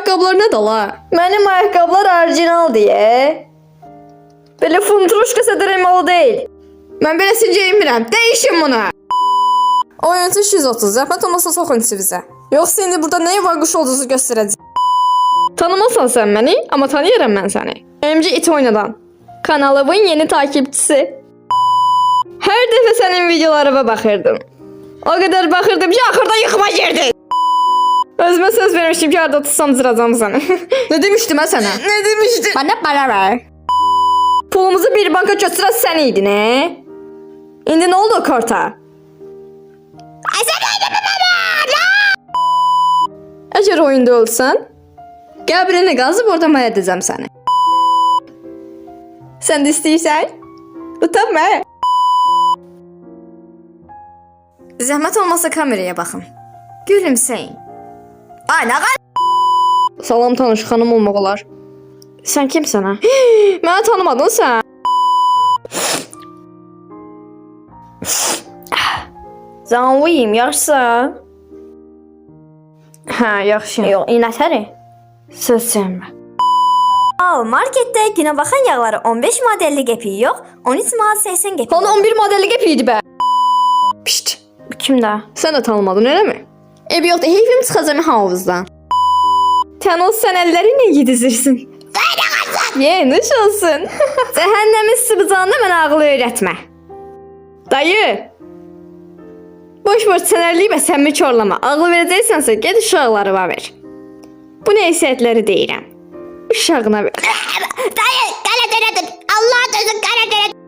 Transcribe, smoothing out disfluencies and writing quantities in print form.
ayakkabılar ne da la? Mənim ayaqqabılar orijinal diye. Böyle funtruşka sədərəmalı değil. Mən beləsini geyinmirəm. Dəyişin bunu. Oyuncu 230. Zəhmət olmasa soxun bizə. Yoxsa indi burada nə var quş olduğunuzu göstərəcəm. Tanımasan sen beni ama tanıyırım ben seni. MC it oynadan. Kanalımın yeni takipçisi. Her defa senin videolarına bakırdım. O kadar bakırdım ki ahırda yıkıma girdi. Özüme söz vermiştim ki arada tutsam zıracağım seni. Ne demiştim ha sana? Ne demiştin? Bana para ver. Pulumuzu bir banka götüren sen iydin he? İndi ne oldu o karta? Eğer oyunda olsan, gel birini qazıb orada mən edəcəm səni. Sən də istəyirsən? Utanma. Zəhmət olmasa kameraya baxın. Gülümsəyin. Ay, nə Salam tanış xanım olmaq olar. Sən kimsən ha? Məni tanımadın sən. Zanlıyım, yaxşısa? Hə, yaxşı. Yox, inətəri. Söz çəkmə. Al, marketdə günə baxan yağları 15 modelli qəpiyi yox, 13 manat 80 qəpik. Onu 11 modelli qəpiydi bə. Pişt. Bu kimdə? Sən də tanımadın, elə mi? Ev yoxdur, heyfim çıxacam havuzdan. Tənos sən əllərinlə yedizirsin. Ye, nuş olsun. Cəhənnəmin sıbıcanında mənə ağlı öyrətmə. Dayı. Boş sənərliyib əsəmmi korlama. Ağlı verəcəksənsə, ged uşaqlarıma ver. Bu nəsiyyətləri deyirəm. Uşağına ver. Dayı, qara dönədin. Allah dözün, qara dönədin.